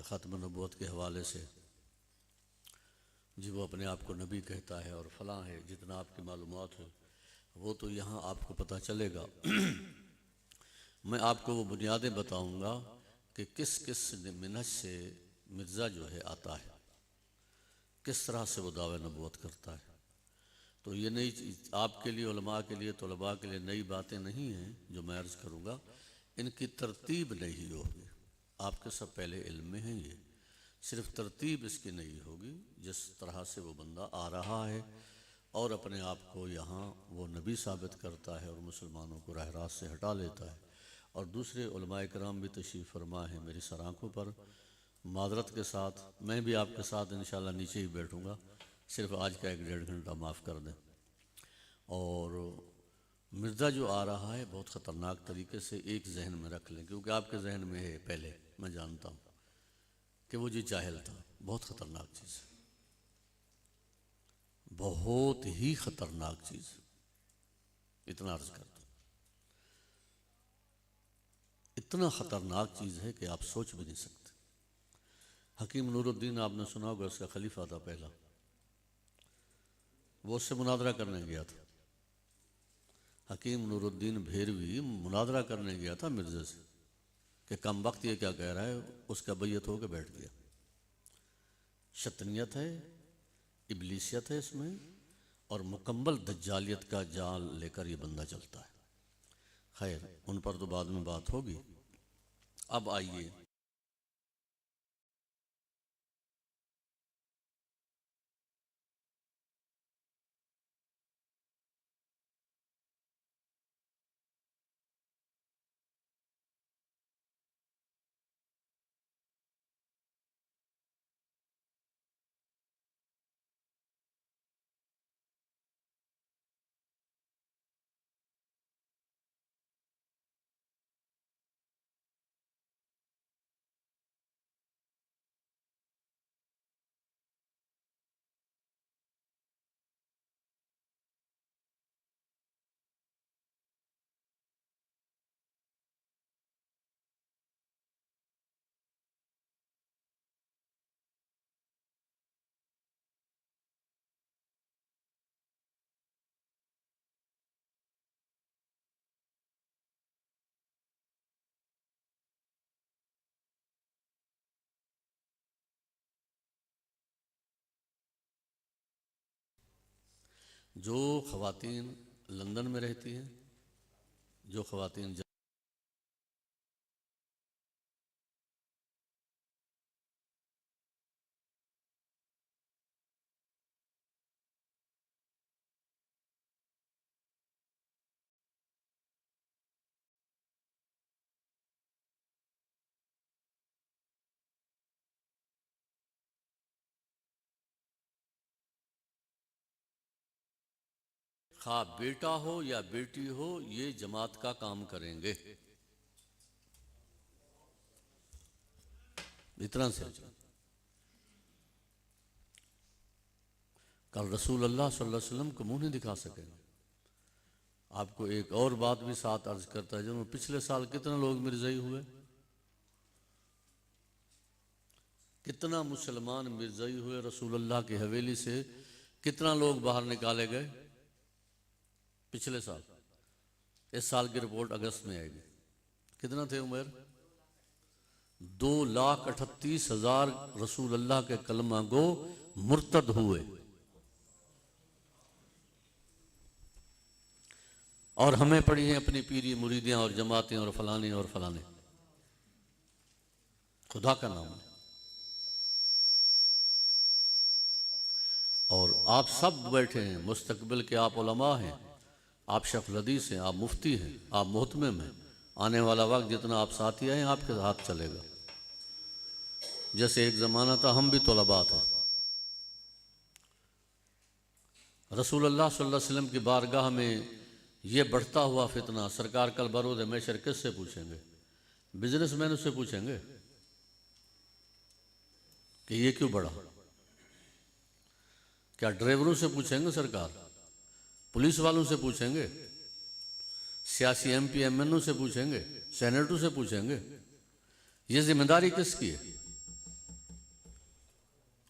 ख़त्म नबूवत के हवाले से जी वो अपने आप को नबी कहता है और फलां है, जितना आपकी मालूमात है वो तो यहाँ आपको पता चलेगा। मैं आपको वो बुनियादें बताऊंगा कि किस किस मिनहज से मिर्ज़ा जो है आता है, किस तरह से वो दावे नबूवत करता है। तो ये नई आपके लिए, उलमा के लिए, तलबा के लिए नई बातें नहीं हैं जो मैं अर्ज़ करूँगा। इनकी तरतीब नहीं होगी, आपके सब पहले इल्म में हैं। ये सिर्फ तरतीब इसकी नहीं होगी। जिस तरह से वो बंदा आ रहा है और अपने आप को यहाँ वो नबी साबित करता है और मुसलमानों को राह रास्त से हटा लेता है, और दूसरे उलमाए कराम भी तशरीफ़ फरमा है मेरी सर आँखों पर। मादरत के साथ मैं भी आपके साथ इंशाल्लाह नीचे ही बैठूँगा, सिर्फ आज का 1-1.5 घंटा माफ़ कर दें। और मिर्ज़ा जो आ रहा है बहुत ख़तरनाक तरीके से एक जहन में रख लें, क्योंकि आपके जहन में है पहले, मैं जानता हूँ कि वो जी जाहिल था। बहुत ख़तरनाक चीज़ है, बहुत ही ख़तरनाक चीज़। इतना अर्ज़ कर दूँ, इतना ख़तरनाक चीज़ है कि आप सोच भी नहीं सकते। हकीम नूरुद्दीन आपने सुना होगा, उसका खलीफा था पहला, वो उससे मुनादरा करने गया था। हकीम नूरुद्दीन भेरवी मुनादरा करने गया था मिर्ज़े से कि कम वक्त ये क्या कह रहा है। उसका बैयत होकर बैठ गया। शतनियत है, इबलीसियत है इसमें, और मुकम्मल दज्जालियत का जाल लेकर ये बंदा चलता है। खैर, उन पर तो बाद में बात होगी। अब आइए, जो ख़वातीन लंदन में रहती हैं, जो ख़वातीन खा बेटा हो या बेटी हो, ये जमात का काम करेंगे। इतना से कल रसूल अल्लाह सल्लल्लाहु अलैहि वसल्लम को मुंह नहीं दिखा सकेंगे। आपको एक और बात भी साथ अर्ज करता है, जब पिछले साल कितने लोग मिर्ज़ाई हुए, कितना मुसलमान मिर्ज़ाई हुए रसूल अल्लाह की हवेली से, कितना लोग बाहर निकाले गए पिछले साल। इस साल की रिपोर्ट अगस्त में आएगी। कितना थे उमर? 2,38,000 रसूल अल्लाह के कलमा गो मुर्तद हुए। और हमें पड़ी हैं अपनी पीरी मुरीदियां और जमातें और फलाने और फलाने। खुदा का नाम है। और आप सब बैठे हैं, मुस्तकबिल के आप उलमा हैं, आप शफलदीस हैं, आप मुफ्ती हैं, आप मोहतमिम हैं। आने वाला वक्त जितना आप साथी आए आपके साथ चलेगा। जैसे एक ज़माना था हम भी तलबा थे। रसूल अल्लाह सल्लल्लाहु अलैहि वसल्लम की बारगाह में ये बढ़ता हुआ फितना, सरकार कल बरोज़ महशर किससे पूछेंगे? बिजनेसमैन से पूछेंगे कि ये क्यों बढ़ा? क्या ड्राइवरों से पूछेंगे सरकार? पुलिस वालों से पूछेंगे? सियासी MP MNO से पूछेंगे? सेनेटरों से पूछेंगे? ये जिम्मेदारी किसकी है?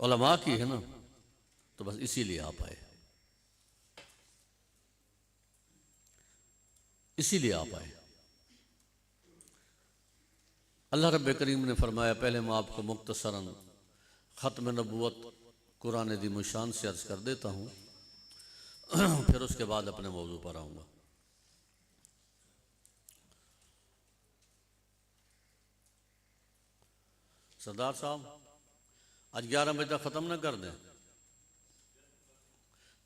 उलमा की है ना, तो बस इसीलिए आप आए, इसीलिए आप आए। अल्लाह रब्बे करीम ने फरमाया, पहले मैं आपको मुख्तसरन ख़त्म नबूवत कुरान दी मुशान से अर्ज़ कर देता हूँ, फिर उसके बाद अपने मौजू पर आऊँगा। सरदार साहब आज 11 बजे तक ख़त्म ना कर दें,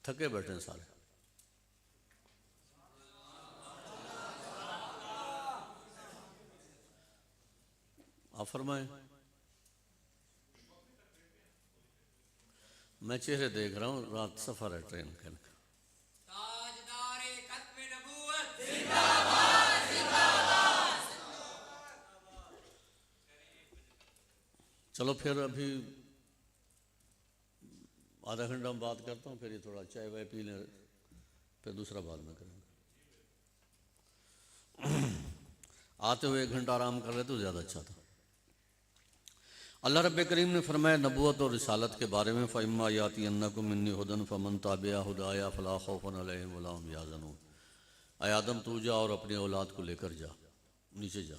थके बैठे हैं सारे। आप फरमाएं। मैं चेहरे देख रहा हूँ, रात सफ़र है ट्रेन का। चलो फिर अभी आधा घंटा में बात करता हूँ, फिर ये थोड़ा चाय वाय पी लें, फिर दूसरा बाद में करेंगे। आते हुए 1 घंटा आराम कर रहे तो ज़्यादा अच्छा था। अल्लाह रब्बे करीम ने फरमाया नबूवत और रिसालत के बारे में, फ़इम्मा यातियन्नकुम मिन्नी हुदन फमन ताबिया हुदाया फला खौफुन अलैहिम वला हुम यहज़नून। ऐ आदम तू जा और अपनी औलाद को लेकर जा, नीचे जा,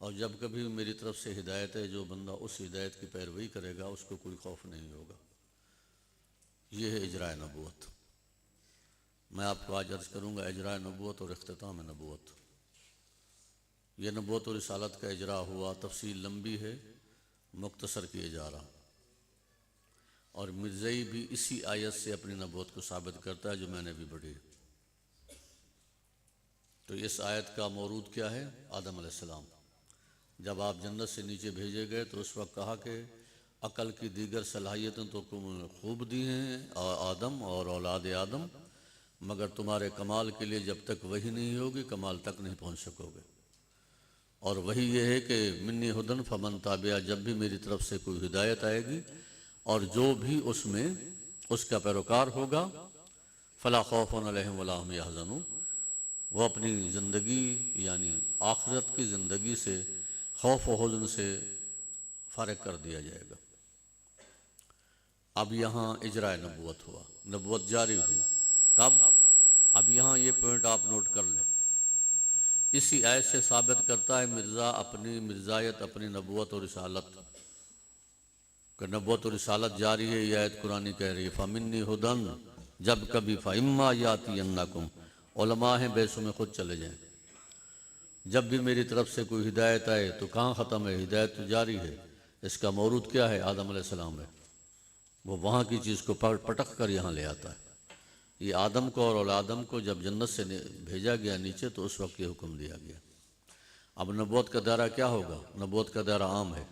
और जब कभी मेरी तरफ से हिदायत है, जो बंदा उस हिदायत की पैरवी करेगा उसको कोई खौफ नहीं होगा। ये है इजराए नबूवत। मैं आपको आज अर्ज़ करूँगा इजराए नबूवत और इख्तिताम नबूवत। यह नबूवत और रिसालत का इजरा हुआ, तफसील लंबी है, मुख्तसर किए जा रहा। और मिर्ज़ई भी इसी आयत से अपनी नबूवत को साबित करता है जो मैंने भी पढ़ी। तो इस आयत का मौरूद क्या है? आदम अलैहिस्सलाम। जब आप जन्नत से नीचे भेजे गए तो उस वक्त कहा कि अकल की दीगर सलाहियतें तो खूब दी हैं आदम और औलाद आदम, मगर तुम्हारे कमाल के लिए जब तक वही नहीं होगी कमाल तक नहीं पहुंच सकोगे। और वही ये है कि मिन्नी हुदन फमन ताबिया, जब भी मेरी तरफ से कोई हिदायत आएगी और जो भी उसमें उसका पैरोकार होगा, फला खौफुन अलैहिम वला हुम यहज़नून, वो अपनी ज़िंदगी यानी आखिरत की ज़िंदगी से खौफ व हुज़्न से फ़ारिग कर दिया जाएगा। अब यहाँ इजराए नबूवत हुआ, नबूवत जारी हुई। कब? अब यहाँ ये पॉइंट आप नोट कर लें। इसी आयत से साबित करता है मिर्ज़ा अपनी मिर्ज़ायत, अपनी नबूवत और रिसालत का। नबूवत और रिसालत जारी है, ये आयत कुरानी कह रही है फ़मिन्नी हुदन, जब कभी फ़इम्मा यातियन्नकुम, उलमा हैं बेसुमें खुद चले जाएं। जब भी मेरी तरफ से कोई हिदायत आए तो कहाँ ख़त्म है? हिदायत तो जारी है। इसका मौरूद क्या है? आदम अलैहिस्सलाम है। वो वहाँ की चीज़ को पटक कर यहाँ ले आता है। ये आदम को और औलादम को जब जन्नत से भेजा गया नीचे तो उस वक्त ये हुक्म दिया गया। अब नबूवत का दायरा क्या होगा? नबूवत का दायरा आम है।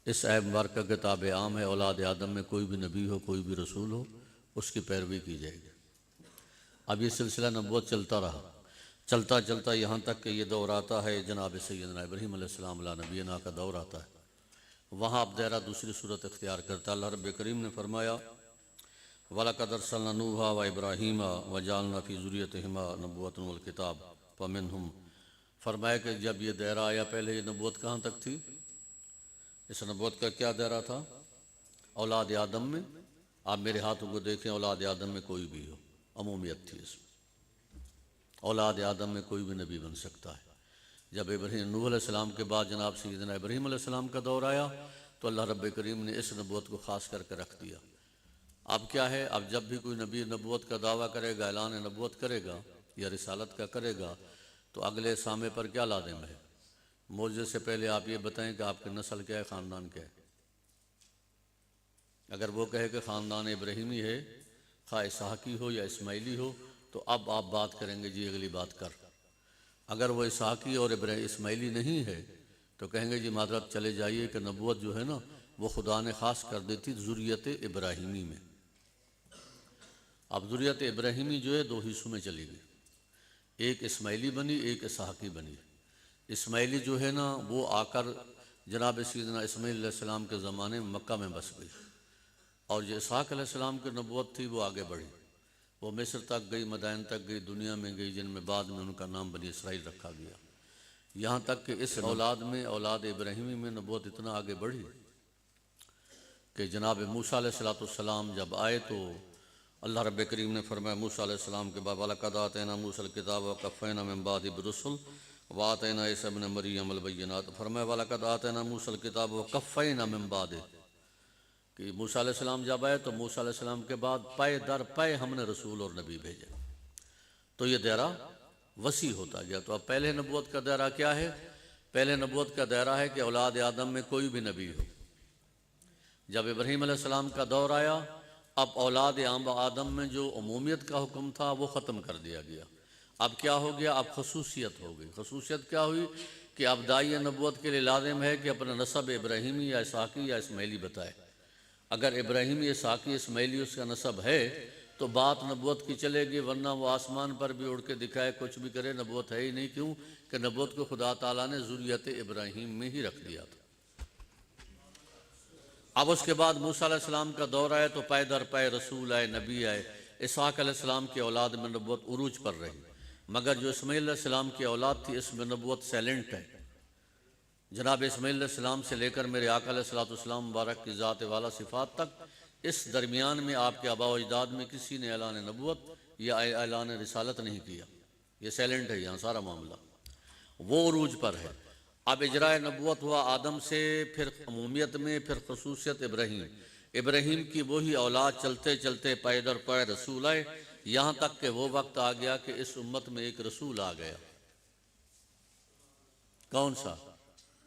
इस ऐब मुबारक का किताब आम है, औलाद आदम में कोई भी नबी हो, कोई भी रसूल हो, उसकी पैरवी की जाएगी। अब ये सिलसिला नबूवत चलता रहा, चलता चलता यहाँ तक कि ये दौर आता है जनाब सैयदना इब्राहीम अलैहिस्सलाम अला नबीना का दौर आता है। वहाँ अब दायरा दूसरी सूरत इख्तियार करता है। अल्लाह रब्बे करीम ने फरमाया वलक़द अर्सलना नूहा व इब्राहीमा व जअलना फ़ी ज़ुर्रियतिहिमा नबुव्वतन वल किताब फ़मिनहुम। फरमाया कि जब ये दायरा आया, पहले ये नबूवत कहाँ तक थी? इस नबूवत का क्या दायरा था? औलाद आदम में। आप मेरे हाथों को देखें, औलाद आदम में कोई भी हो, अमूमियत थी इसमें। औलाद आदम में कोई भी नबी बन सकता है। जब इब्राहीम नूह अलैहिस्सलाम के बाद जनाब सैयदना इब्राहीम अलैहिस्सलाम का दौर आया तो अल्लाह रब्बे करीम ने इस नबूवत को ख़ास करके रख दिया। अब क्या है? अब जब भी कोई नबी नबूवत का दावा करेगा, ऐलान नबूवत करेगा या रिसालत का करेगा, तो अगले सामे पर क्या लाज़िम है? मौजज़े से पहले आप ये बताएं कि आपकी नस्ल क्या है, ख़ानदान क्या है। अगर वो कहे कि ख़ानदान इब्राहीमी है, खा इसहाकी हो या इस्माइली हो, तो अब आप बात करेंगे जी अगली बात कर। अगर वो इसहाकी और इस्माइली नहीं है तो कहेंगे जी माजरत चले जाइए कि नबूवत जो है ना वो खुदा ने ख़ास कर दी थी ज़ुर्रियत इब्राहीमी में। अब ज़ुर्रियत इब्राहीमी जो है दो हिस्सों में चली गई, एक इस्माइली बनी, एक इसहाकी बनी। इस्माइली जो है ना वो आकर जनाब सैयदना इस्माइल अलैहिस्सलाम के ज़माने में मक्का में बस गई, और जो इसहाक अलैहिस्सलाम की नबूवत थी वो आगे बढ़ी, वो मिस्र तक गई, मदाइन तक गई, दुनिया में गई, जिनमें बाद में उनका नाम बनी इसराइल रखा गया। यहाँ तक कि इस औलाद में, औलाद इब्राहीमी में नबूवत इतना आगे बढ़ी कि जनाब मूसा अलैहिस्सलाम जब आए तो अल्लाह रब्बे करीम ने फरमाया मूसा अलैहिस्सलाम के बाद वलक़द आतैना मूसल किताब व कफ़ैना मिन बादि बिरुसुल व आतैना ईसा इब्न मरियम अल बय्यिनात। फरमाया वलक़द आतैना मूसल किताब व कफ़ैना मिन बादि, कि मूसा अलैहिस्सलाम जब आए तो मूसा अलैहिस्सलाम के बाद पाए दर पाए हमने रसूल और नबी भेजे। तो ये दायरा वसी होता गया। तो अब पहले नबूवत का दायरा क्या है? पहले नबूवत का दायरा है कि औलाद आदम में कोई भी नबी हो। जब इब्राहीम अलैहिस्सलाम का दौर आया, अब औलाद आदम में जो उमूमियत का हुक्म था वो ख़त्म कर दिया गया। अब क्या हो गया? अब खसूसियत हो गई। खसूसियत क्या हुई कि अब दाई नबूवत के लिए लाजिम है कि अपना नसब इब्राहीमी या इसाकी या इस्माइली बताए। अगर इब्राहीमी, इसाकी, इस्माइली उसका नसब है तो बात नबूवत की चलेगी, वरना वो आसमान पर भी उड़ के दिखाए, कुछ भी करे, नबूवत है ही नहीं। क्यों कि नबूवत को खुदा ताला ने ज़ुर्रियत इब्राहीम में ही रख दिया था। अब उसके बाद मूसा अलैहिस्सलाम का दौर आया तो पाए दर पाए रसूल आए, नबी आए। इसहाक अलैहिस्सलाम की औलाद में नबूवत उरूज पर रही, मगर जो इस्माईल अलैहिस्सलाम की औलाद थी इसमें नबूवत साइलेंट है। जनाब इस्माईल अलैहिस्सलाम से लेकर मेरे आका अलैहिस्सलाम मुबारक की ज़ात वाला सिफ़ात तक, इस दरमियान में आपके आबा व अजदाद में किसी ने ऐलान नबूवत या ऐलान रिसालत नहीं किया। ये साइलेंट है यहाँ सारा मामला, वो उरूज पर है। अब इजराए नबूवत हुआ आदम से, फिर अमूमियत में, फिर खसूसियत इब्राहीम। इब्राहीम की वही औलाद चलते चलते पैदर पैर रसूल आए, यहाँ तक कि वो वक्त आ गया कि इस उम्मत में एक रसूल आ गया। कौन सा?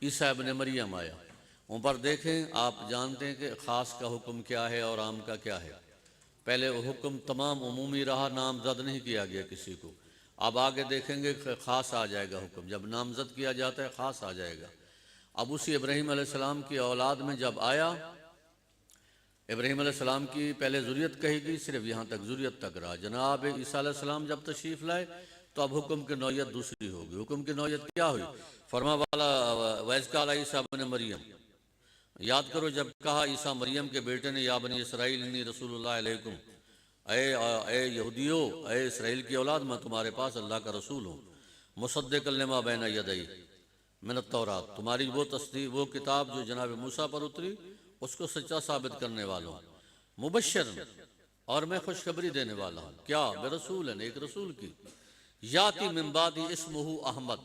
ईसा इब्न मरियम आया। ऊपर देखें, आप जानते हैं कि ख़ास का हुक्म क्या है और आम का क्या है। पहले वो हुक्म तमाम उमूमी रहा, नामजद नहीं किया गया किसी को। अब आगे देखेंगे ख़ास आ जाएगा हुक्म, जब नामजद किया जाता है ख़ास आ जाएगा। अब उसी इब्राहीम अलैहिस्सलाम की औलाद में जब आया, इब्राहीम अलैहिस्सलाम की पहले ज़ुर्रियत कही गई, सिर्फ यहाँ तक ज़ुर्रियत तक रहा। जनाब ईसा अलैहिस्सलाम जब तशरीफ़ लाए तो अब हुक्म की नौयत दूसरी होगी। हुक्म की नौयत क्या हुई? फरमा वाला वैज़काल ईसा इब्न मरियम, याद करो जब कहा ईसा मरियम के बेटे ने, या बनी इसराइल इन्नी रसूलुल्लाह अलैकुम, ए यहूदियो, ए इसराइल की औलाद, मैं तुम्हारे पास अल्लाह का रसूल हूँ। मुसद्दिक़न लिमा बैना यदै मिनत तौरात, तुम्हारी वो तस्दीक, वो किताब जो जनाब मूसा पर उतरी उसको सच्चा साबित करने वाला हूँ। मुबश्शिर, और मैं खुशखबरी देने वाला हूँ। क्या? बेरसूल है, एक रसूल की। याती मिन बादी इस्मुहु अहमद।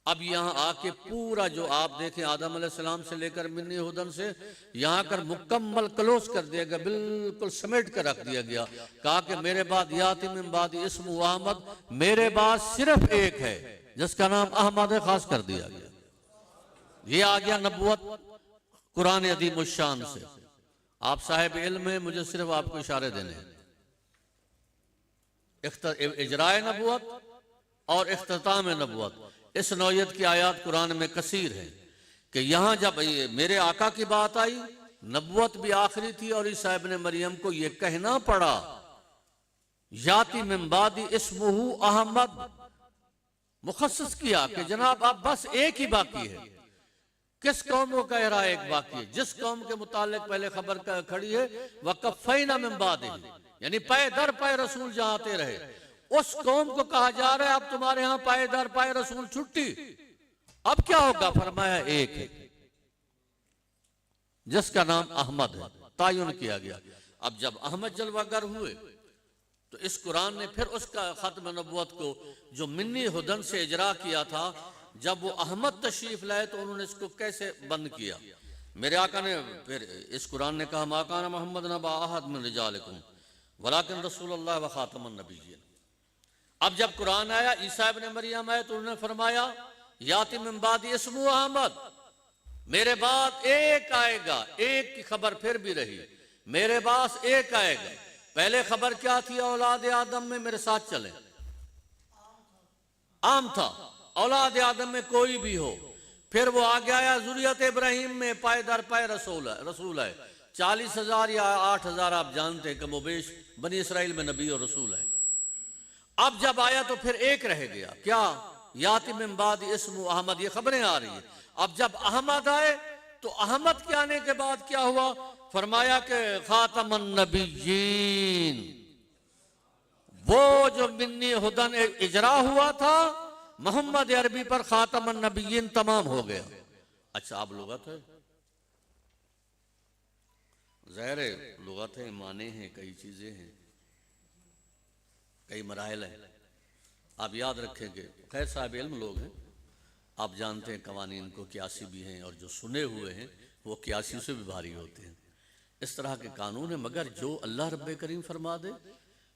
अब यहाँ आके पूरा जो आप देखें आदम अलैहिस्सलाम से लेकर मिन्नी हुदन से यहाँ कर मुकम्मल क्लोज कर दिया गया, बिल्कुल समेट कर रख दिया गया। कहा कि मेरे बाद याती मिन बादी इस्मुहु अहमद, मेरे बाद सिर्फ एक है जिसका नाम अहमद है, खास कर दिया गया। ये आ गया नबूवत कुरान अदीम शान से। आप साहिब इल्म है, मुझे सिर्फ आपको इशारे देने हैं। इजराए नबूवत और इख्तिताम नबूवत, इस नौयत की आयात कुरान में कसीर है कि यहाँ जब मेरे आका की बात आई, नबूवत भी आखिरी थी और ईसा इब्न मरियम को यह कहना पड़ा याती मिन बादी इस्मुहु अहमद, मुखस्सस किया कि जनाब अब बस एक ही बाकी है। किस कौम को कह रहा है? एक बाकी है। जिस कौम के मुतालिक पहले खबर खड़ी है, वक़फ़ैना मिन बादिही, यानी पाए दर पाए रसूल जहां आते रहे, उस कौम को कहा जा रहा है अब तुम्हारे यहां पाए दर पाए रसूल छुट्टी। अब क्या होगा? फरमाया एक है जिसका नाम अहमद है, तायुन किया गया। अब जब अहमद जलवागर हुए तो इस कुरान ने फिर उसका खत्म नबूवत को जो मिन्नी हुदन से इजरा किया था, जब वो अहमद तशरीफ लाए तो उन्होंने इसको कैसे बंद किया। मेरे आका ने फिर इस कुरान ने कहा मा काना मोहम्मद नबा अहद मिन रिजालिकुम वलाकिन रसूलुल्लाह व खातमुन नबिय्यीन। अब जब कुरान आया, ईसा इब्न मरियम आए तो उन्होंने फरमाया याती मिन बादी इस्मुहु अहमद, मेरे बाद एक आएगा। एक की खबर फिर भी रही, मेरे पास एक आएगा। पहले खबर क्या थी? औलाद आदम में, मेरे साथ चले, आम था औलाद आदम में कोई भी हो। फिर वो आगे आया ज़ुर्रियत इब्राहीम में पाए दर पाए रसूल है। 40,000 या 8,000 आप जानते हैं कमोबेश बनी इसराइल में नबी और रसूल है। अब जब आया तो फिर एक रह गया, क्या? याती मिन बादी इस्मुहु अहमद, ये खबरें आ रही है। अब जब अहमद आए तो अहमद के आने के बाद क्या हुआ? फरमाया कि खातमुन नबिय्यीन, वो जो मिन्नी हुदन इजरा हुआ था मोहम्मद अरबी पर, खातमुन नबिय्यीन तमाम हो गया। अच्छा, अब लुगत है, ज़ाहिर है लुग़त है, माने हैं, कई चीज़ें हैं, कई मराहिल हैं। आप याद रखेंगे, खैर साहिब इल्म लोग हैं, आप जानते हैं कवानीन को क्यासी भी हैं, और जो सुने हुए हैं वो क्यासी से भी भारी होते हैं। इस तरह के कानून है, मगर जो अल्लाह रब्बे करीम फरमा दे,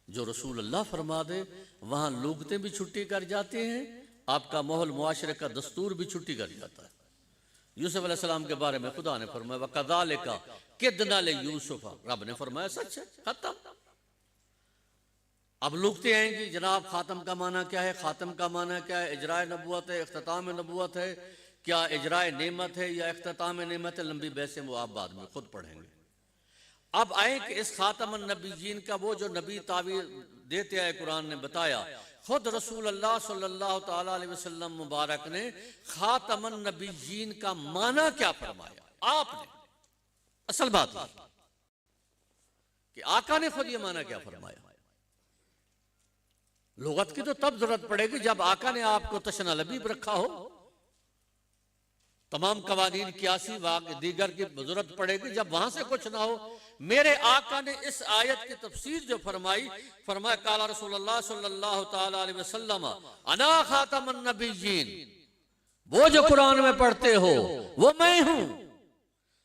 जो रसूल अल्लाह फरमा दे, वहाँ लुग़तें भी छुट्टी कर जाते हैं, आपका माहौल मुआशरे का दस्तूर भी छुट्टी कर जाता है। यूसुफ अलैहिस्सलाम के बारे में खुदा ने फरमाया वकज़ालिका किदना ले यूसुफ, रब ने फरमाया सच है, खत्म। अब लुग़तें आएंगी, जनाब खातम का माना क्या है, खातम का माना क्या है, इजराए नबुवत है, इख्तिताम नबुवत है, क्या इजराए नेमत है या इख्तिताम नेमत है, लंबी बहसें वो आप बाद में खुद पढ़ेंगे। अब आए कि इस खातम नबीयीन का वो जो नबी तावीर देते आए, कुरान ने बताया, खुद रसूल अल्लाह सल्लल्लाहु ताला अलैहि वसल्लम मुबारक ने खातम नबीयीन का माना क्या फरमाया। आपने असल बात है कि आका ने खुद ये माना क्या फरमाया। लुग़त की तो तब जरूरत पड़ेगी जब आका ने आपको तशना लबीब रखा हो, तमाम कवानीन क्यासी वाक़ दीगर की जरूरत पड़ेगी जब वहां से कुछ ना हो। मेरे आका ने इस आयत की तफसीर जो फरमाई, फरमाया काला रसूलुल्लाह सल्लल्लाहु ताला अलैहि वसल्लम अना खातमुन नबिय्यीन, वो जो कुरान में पढ़ते हो वो मैं हूं।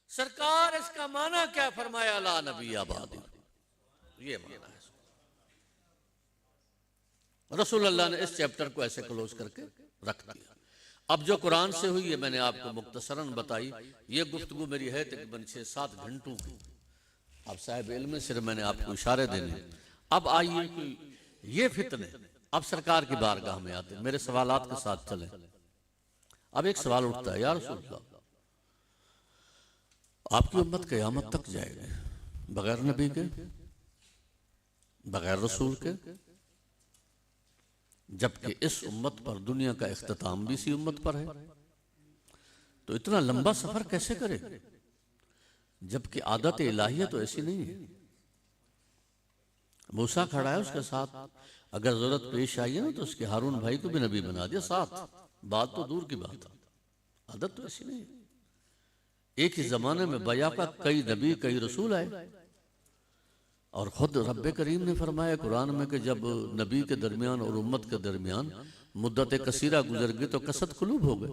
सरकार इसका माना क्या फरमाया, ला नबी आबादी, ये माना है। रसूल अल्लाह ने इस चैप्टर को ऐसे क्लोज करके रख दिया। अब जो कुरान से हुई है मैंने आपको मुख्तसरन बताई। ये गुफ्तगू मेरी है तकरीबन 6-7 घंटों की। अब साहिब इल्म में सिर्फ मैंने आपको इशारे देने। अब आइए कोई ये फितने, अब सरकार की बारगाह में आते, मेरे सवालात के साथ चलें। अब एक सवाल उठता है, यार रसूल अल्लाह, आपकी उम्मत क़यामत तक जाएगी बगैर नबी के, बगैर रसूल के, जबकि इस उम्मत पर दुनिया का इख्तिताम भी इसी उम्मत पर है, तो इतना लंबा सफर कैसे करे, जबकि आदत इलाहिया तो ऐसी नहीं है। मूसा खड़ा है उसके साथ, अगर जरूरत पेश आई है ना तो उसके हारून भाई को भी नबी बना दिया साथ, बात तो दूर की बात है, आदत तो ऐसी नहीं है। एक ही जमाने में बयाका कई नबी कई रसूल आए, और खुद रब्बे करीम ने फरमाया कुरान में कि जब नबी के दरमियान और उम्मत के दरमियान मुद्दत कसीरा गुजर गई तो कसद कुलूब हो गए,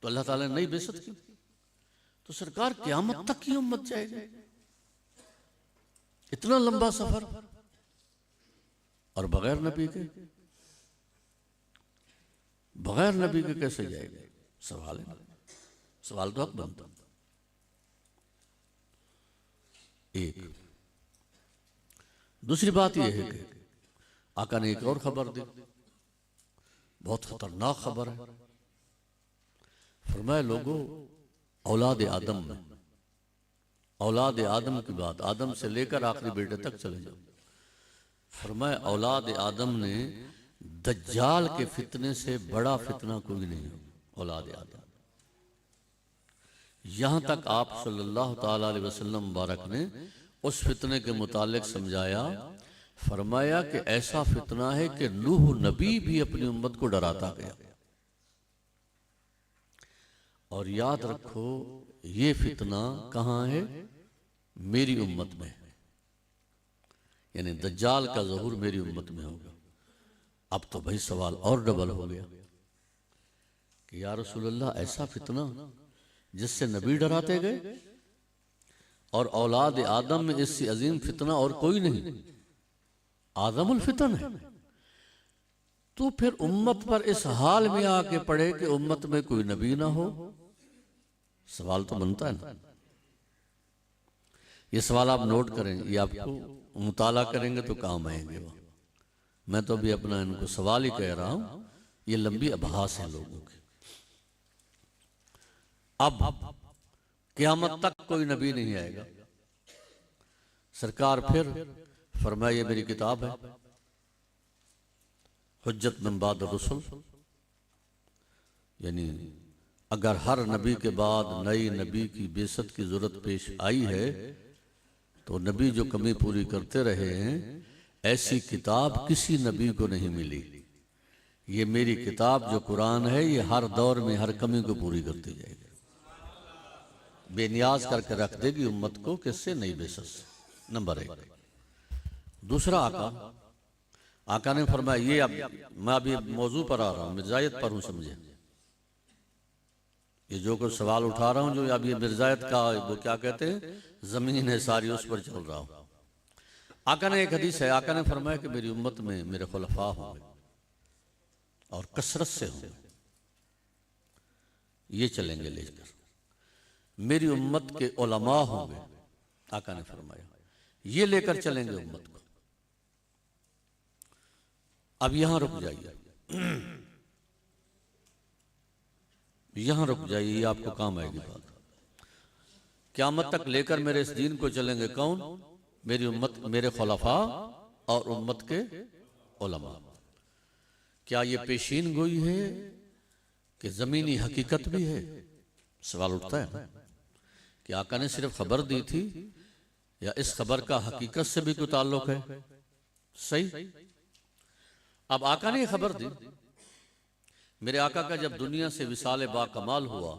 तो अल्लाह ताला ने नई बेइज्जत की। तो सरकार क़यामत तक की उम्मत जाएगी, इतना लंबा सफर और बगैर नबी के, बगैर नबी के कैसे जाएगा? सवाल है, सवाल तो हक बनता। एक दूसरी बात यह है कि आका ने एक और खबर दी, बहुत खतरनाक खबर है। फरमाया लोगों, औलाद आदम में, औलाद आदम की बात, आदम से लेकर आखिरी बेटे तक चले जाओ। फरमाया औलाद आदम ने दज्जाल के फितने से बड़ा फितना कोई नहीं है। औलाद आदम, यहां तक आप सल्लल्लाहु ताला अलैहि वसल्लम मुबारक ने उस फितने के मुतालिक समझाया, फरमाया कि ऐसा फितना है कि नूह नबी भी अपनी उम्मत को डराता गया। और याद रखो ये फितना कहां है? मेरी उम्मत में, यानी दज्जाल का ज़हूर मेरी उम्मत में होगा। अब तो भाई सवाल और डबल हो गया कि या रसूल अल्लाह, ऐसा फितना जिससे नबी डराते गए और औलाद आदम में इससे अजीम फितना और कोई नहीं, आदमुल फितन है। तो फिर उम्मत पर इस हाल में आके पड़े कि उम्मत में कोई नबी ना हो, सवाल तो बनता है ना। ये सवाल आप नोट करें, ये आपको मुताला करेंगे तो काम आएंगे। मैं तो अभी अपना इनको सवाल ही कह रहा हूं, ये लंबी अभास है लोगों की। अब क़यामत तक कोई नबी नहीं आएगा। सरकार फिर फरमाया ये मेरी किताब है, हुज्जत मिन बाद रुsul, यानी अगर हर नबी के बाद नई नबी की बेइज्जत की जरूरत पेश आई है तो नबी जो कमी पूरी करते रहे हैं, ऐसी किताब किसी नबी को नहीं मिली। ये मेरी किताब जो कुरान है, ये हर दौर में हर कमी को पूरी करती जाएगी। बेनियाज करके रख देगी उम्मत को, किससे? नहीं बेसस। नंबर 1। दूसरा, आका ने फरमाया, ये अब मैं अभी मौजू पर आ रहा हूं, मिर्जायत पर हूं, समझे? ये जो कुछ सवाल उठा रहा हूं, जो अब ये मिर्जायत का वो क्या कहते हैं, जमीन है सारी, उस पर चल रहा हूं। आका ने, एक हदीस है, आका ने फरमाया कि मेरी उम्मत में मेरे खुलफा होंगे और कसरत से होंगे, ये चलेंगे लेकर। मेरी उम्मत के उलमा होंगे, आका ने फरमाया, ये लेकर चलेंगे उम्मत को। अब यहां रुक जाइए, यहां रुक जाइए, ये आपको काम आएगी बात। क़यामत तक लेकर मेरे इस दीन को चलेंगे कौन? मेरी उम्मत, मेरे खुलफा और उम्मत के उलमा। क्या ये पेशीन गोई है कि जमीनी हकीकत भी है? सवाल उठता है ना कि आका ने सिर्फ खबर दी थी या इस खबर का हकीकत से भी कोई ताल्लुक है? सही। अब आका ने खबर दी, मेरे आका का जब दुनिया से विसाल बा कमाल हुआ,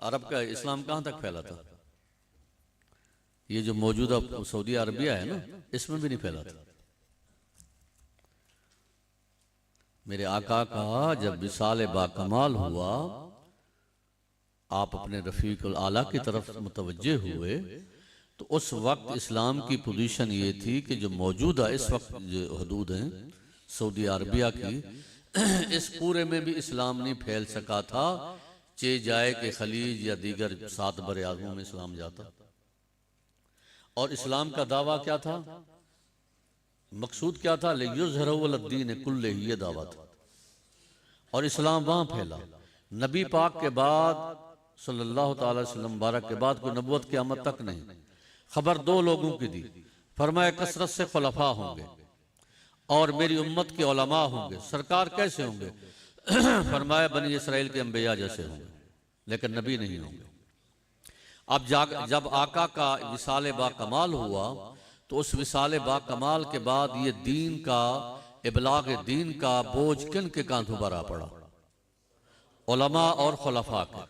अरब का इस्लाम कहां तक फैला था? ये जो मौजूदा सऊदी अरबिया है ना, इसमें भी नहीं फैला था। मेरे आका का जब विसाल बा कमाल हुआ, आप अपने रफीकुल आला की तरफ मुतवज्जे हुए, तो उस वक्त इस्लाम की पोजीशन ये थी कि जो मौजूदा इस वक्त जो हदूद हैं सऊदी अरबिया की, इस पूरे में भी इस्लाम नहीं फैल सका था, चे जाए कि खलीज या दीगर 7 बड़े आज़मों में इस्लाम जाता। और इस्लाम का दावा क्या था, मकसूद क्या था? लियुज़हिरहुद्दीन कुल्ले, ये दावा था। और इस्लाम वहां फैला। नबी पाक के बाद सल्लल्लाहु अलैहि वसल्लम बारक के बाद कोई नबूवत क़यामत तक नहीं। खबर 2 लोगों की दी, फरमाया कसरत से खुलफा होंगे और मेरी उम्मत के उलमा होंगे। सरकार कैसे होंगे? फरमाया बनी इसराइल के अंबिया जैसे होंगे, लेकिन नबी नहीं होंगे। अब जब आका का विसाल बा कमाल हुआ, तो उस विसाल बा कमाल के बाद ये दीन का, इबलाग दीन का बोझ किन के कांधों पर आ पड़ा? उलमा और खुलफा के।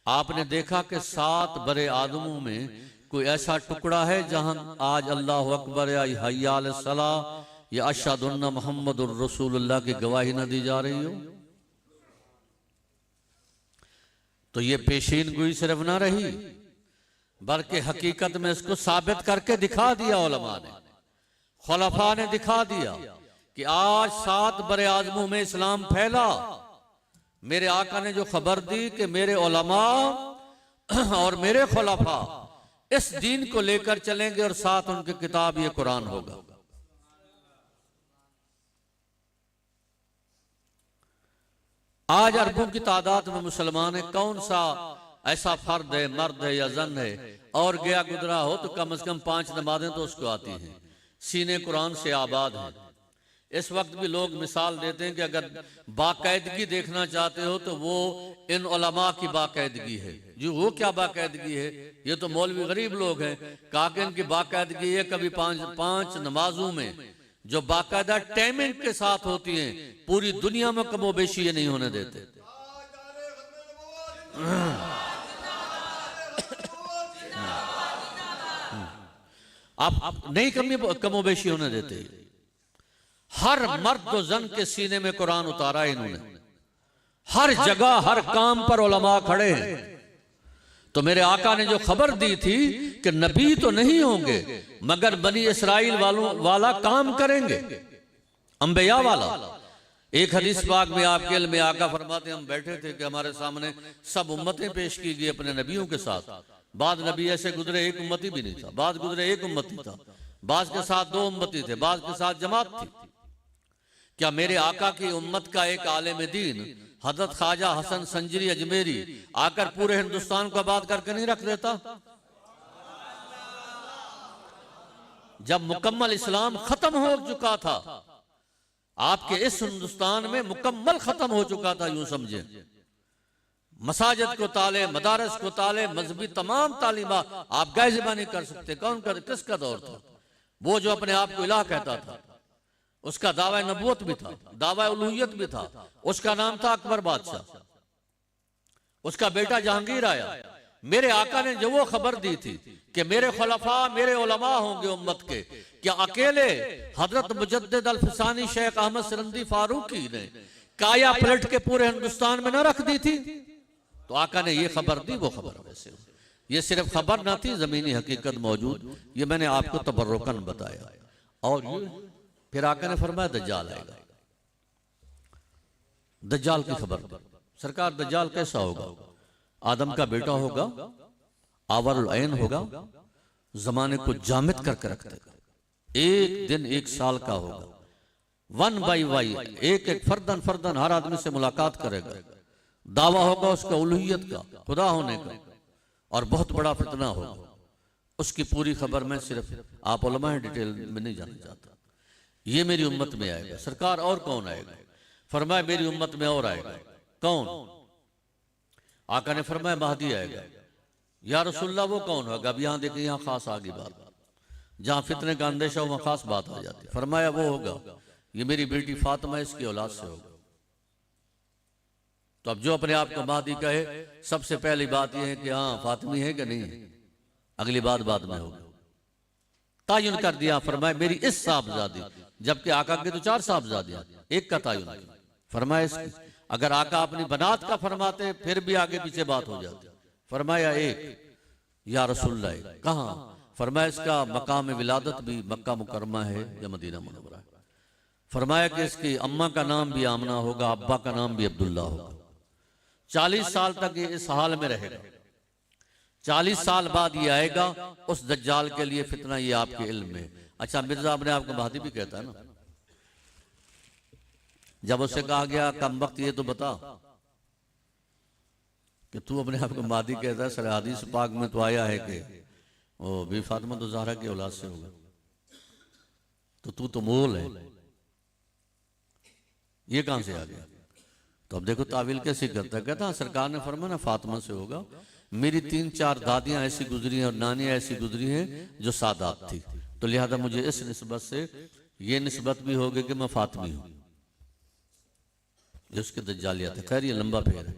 आपने देखा कि 7 बड़े आदमों में कोई ऐसा टुकड़ा है जहां आज अल्लाह अकबर या हय्या अला सलाह या अशहदु अन्ना मुहम्मदुर रसूलुल्लाह की गवाही न दी जा रही हो? तो ये पेशीन गोई सिर्फ ना रही, बल्कि हकीकत में इसको साबित करके दिखा दिया उलमा ने, खुलफा ने दिखा दिया कि आज 7 बड़े आज़मों में इस्लाम फैला। मेरे आका ने जो खबर दी कि मेरे उलमा और मेरे खुलफा इस दीन को लेकर चलेंगे और साथ उनकी किताब ये कुरान होगा। आज अरबों की तादाद में मुसलमान है, कौन सा ऐसा फर्द है, मर्द है या जन है, और गया गुजरा हो तो कम से कम 5 नमाजें तो उसको आती हैं, सीने कुरान से आबाद हैं। इस वक्त भी लोग मिसाल देते हैं कि अगर बाकायदगी देखना चाहते हो तो वो इन उलमा की बाकायदगी है। जी वो क्या बाकायदगी है? ये तो मौलवी गरीब लोग हैं। कहा कि इनकी बाकायदगी है, कभी 5 नमाजों में जो बाकायदा टाइमिंग के साथ होती हैं, पूरी दुनिया में कमोबेशी ये नहीं होने देते। आप नहीं कमोबेशी होने देते। हर मर्द और जन के सीने में कुरान उतारा है इन्होंने, हर जगह हर काम पर उलमा खड़े हैं। तो मेरे आका ने जो खबर दी थी कि नबी तो नहीं होंगे मगर बनी इसराइल वाला काम करेंगे, अंबिया वाला। एक हदीस पाक में आपके इल्म में आका फरमाते, हम बैठे थे कि हमारे सामने सब उम्मतें पेश की गई अपने नबियों के साथ। बाद नबी ऐसे गुजरे एक उम्मती भी नहीं था, बाद गुजरे एक उम्मती था, बाज के साथ 2 उम्मती थे, बाज के साथ जमात थी। क्या मेरे आका की उम्मत का एक आलिम दीन हजरत ख्वाजा हसन संजरी अजमेरी आकर पूरे हिंदुस्तान को आबाद करके नहीं रख देता? जब मुकम्मल इस्लाम खत्म हो चुका था, आपके इस हिंदुस्तान में मुकम्मल खत्म हो चुका था, यूं समझे। मसाजिद को ताले, मदारस को ताले, मजहबी तमाम तालीमा आप गैज़िबा नहीं कर सकते। किसका दौर था? वो जो अपने आप को इलाह कहता था, उसका दावा नबूवत भी था, दावा उलूहियत भी था। उसका नाम था अकबर बादशाह। उसका बेटा जहांगीर आया, मेरे आका ने जो वो खबर दी थी कि मेरे खुलफा मेरे उलमा होंगे उम्मत के, क्या अकेले हजरत मुजद्दिद अल फसानी शेख अहमद सिरंदी फारूकी ने काया पलट के पूरे हिंदुस्तान में न रख दी थी? तो आका ने ये खबर दी, वो खबर वैसे ये सिर्फ खबर ना थी, जमीनी हकीकत मौजूद। ये मैंने आपको तबर्रुकन बताया। और ये फिर आका ने फरमाया दज्जाल आएगा। दज्जाल की खबर दी सरकार। दज्जाल कैसा होगा? आदम का बेटा होगा, आवरुल ऐन होगा, जमाने को जामिद करके रख देगा। एक दिन एक साल का होगा, वन बाई वाई, एक एक फर्दन फर्दन हर आदमी से मुलाकात करेगा। दावा होगा उसका उलूहियत का, खुदा होने का, और बहुत बड़ा फितना होगा। उसकी पूरी खबर मैं सिर्फ आप उलमा डिटेल में नहीं जानना चाहता। ये मेरी उम्मत में आएगा। सरकार और कौन आएगा? फरमाया मेरी उम्मत में और आएगा। कौन? आका ने फरमाया महदी आएगा। या रसूलल्लाह वो कौन होगा? अब यहां देखिए, यहां खास आगे बात, जहां फितने का अंदेशा हो वहां खास बात आ जाती है। फरमाया वो होगा, ये मेरी बेटी फातिमा इसकी औलाद से होगा। तो अब जो अपने आप को महदी कहे, सबसे पहली बात यह है कि हाँ फातिमी है कि नहीं है, अगली बात बाद में होगी। तायुन कर दिया। फरमाया मेरी इस साहबजादी, जबकि आका के तो 4 साहबजादियां, एक का तायुन किया। फरमाया इसकी, अगर आका अपनी बनात का फरमाते फिर भी आगे पीछे बात हो जाती। फरमाया एक। या रसूलल्लाह कहां? फरमाया इसका मकाम विलादत भी मक्का मुकरमा है या मदीना मुनव्वरा है। फरमाया कि इसकी अम्मा का नाम भी आमना होगा, अब्बा का नाम भी अब्दुल्ला होगा। 40 साल तक ये इस हाल में रहेगा। 40 साल बाद ये आएगा। उस दज्जाल के लिए फितना ये आपके इल्म में। अच्छा, मिर्जा अपने आपको महदी भी कहता है ना। जब उससे कहा गया कम वक्त ये तो बता कि तू अपने आप को महदी कहता है, सर हदीस पाक में तो आया है कि ओ बी फातिमा तो ज़हरा की औलाद से होगा, तो तू तो मोल है, ये कहां से आ गया? तो अब देखो तावील कैसे करता है। कहता सरकार ने फरमाया ना फातिमा से होगा। मेरी 3-4 दादियां ऐसी गुजरी हैं और नानियां ऐसी गुजरी हैं जो सादात थी, तो लिहाजा मुझे इस निस्बत से ये निस्बत भी होगी कि मैं फातिमी हूं। ये उसके दज्जालियत है। खैर ये लंबा फेर है।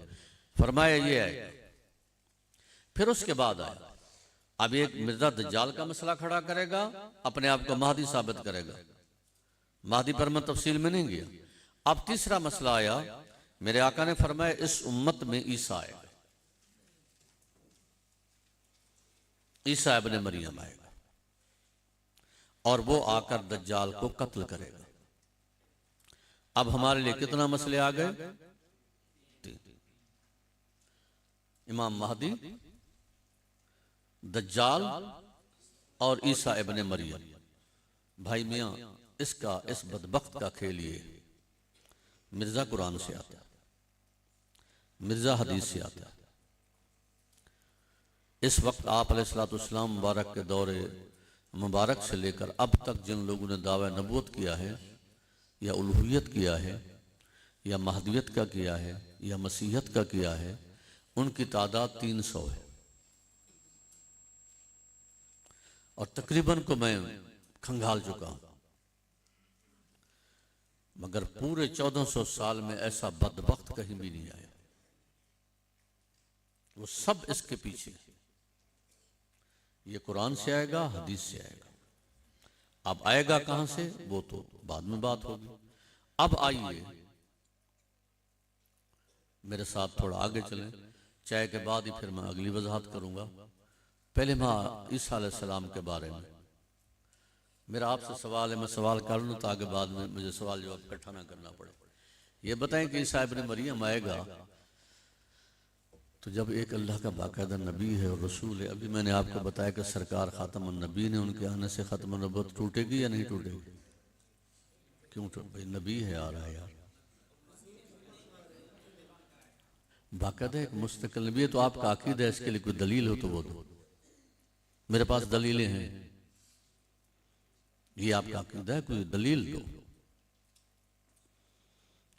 फरमाया ये है। फिर उसके बाद आया, अब एक मिर्जा दज्जाल का मसला खड़ा करेगा, अपने आप को महदी साबित करेगा। महदी पर मैं तफसील में नहीं गया। अब तीसरा मसला आया। मेरे आका ने फरमाया इस उम्मत में ईसा आएगा, ईसा इब्ने मरियम आएगा, और वो आकर दज्जाल को कत्ल करेगा। अब हमारे लिए कितना मसले आ गए? 3। इमाम महदी, दज्जाल और ईसा इब्ने मरियम। भाई मियां, इसका इस बदबख्त का खेल ये, मिर्जा कुरान से आता है, मिर्जा हदीस से आता है। इस वक्त आप अलैहिस्सलाम मुबारक के दौरे मुबारक से लेकर अब तक जिन लोगों ने दावा नबूवत किया है, या उलूहियत किया है, या महदियत का किया है, या मसीहत का किया है, उनकी तादाद 300 है। और तकरीबन को मैं खंगाल चुका हूं, मगर पूरे 1400 साल में ऐसा बदबख्त कहीं भी नहीं आया। वो सब इसके पीछे, ये कुरान से आएगा, हदीस से आएगा। अब आएगा कहां से वो तो बाद में बात होगी। अब आइए मेरे साथ थोड़ा आगे चलें। चाय के बाद ही फिर मैं अगली वजाहत करूंगा। पहले मैं ईसा अलैहिस्सलाम के बारे में, मेरा आपसे सवाल है, मैं सवाल कर लूं ताकि बाद में मुझे सवाल जवाब इकट्ठा ना करना पड़े। ये बताएं कि ईसा इब्ने मरियम आएगा तो जब एक अल्लाह का बाकायदा नबी है और रसूल है। अभी मैंने आपको बताया कि सरकार खातमुन नबी ने, उनके आने से खत्म नबूवत टूटेगी या नहीं टूटेगी? क्यों भाई नबी है आ रहा है यार, बाकायदा एक मुस्तकिल नबी है। तो आपका अकीदा है, इसके लिए कोई दलील हो तो वो दो। मेरे पास दलीलें हैं। ये आपका अकीदा है, कोई दलील दो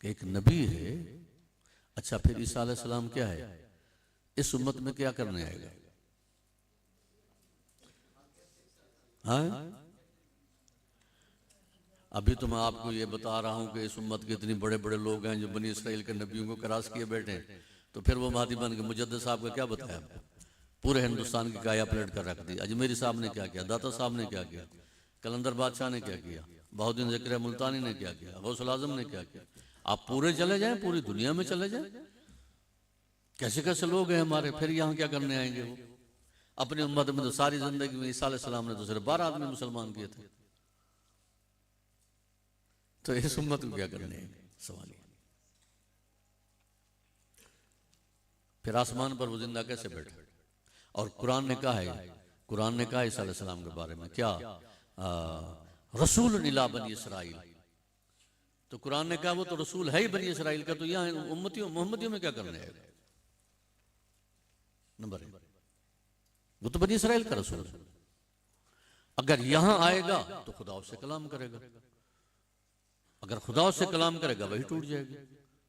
कि एक नबी है। अच्छा, फिर ईसा अलैहिस्सलाम क्या है? इस उम्मत में क्या करने आएगा? हाँ, अभी तो मैं आपको ये बता रहा हूं कि इस उम्मत के इतने बड़े बड़े लोग हैं जो बनी इसराइल के नबियों को क्रॉस किए बैठे हैं, तो फिर वो महदी बन के मुजद्दिद साहब का क्या बताया आपको? पूरे हिंदुस्तान की काया पलट कर रख दी। अजमेरी साहब ने क्या किया, दाता साहब ने क्या किया, कलंदर बादशाह ने क्या किया, बहाउद्दीन ज़किया मुल्तानी ने क्या किया, गौसुल आजम ने क्या किया। आप पूरे चले जाएं, पूरी दुनिया में चले जाएं, कैसे कैसे लोग हैं हमारे, फिर यहाँ क्या करने आएंगे वो। अपनी उम्मत में तो सारी जिंदगी में ईसा अलैहिस्सलाम ने तो सिर्फ 12 आदमी मुसलमान किए थे, तो इस उम्मत को क्या करने आएंगे, सवाल। फिर आसमान पर वो जिंदा कैसे बैठे। और कुरान ने कहा है, कुरान ने कहा ईसा अलैहिस्सलाम के बारे में क्या, रसूल इला बनी इसराइल। तो कुरान ने कहा वो तो रसूल है ही बनी इसराइल का, तो यहाँ उम्मतियों मोहम्मदियों में क्या करने आएगा। नंबर 1, वो तो बनी इसराइल का रसूल है। अगर यहां आएगा तो खुदा उससे कलाम करेगा, अगर खुदा उससे कलाम करेगा वही टूट जाएगी,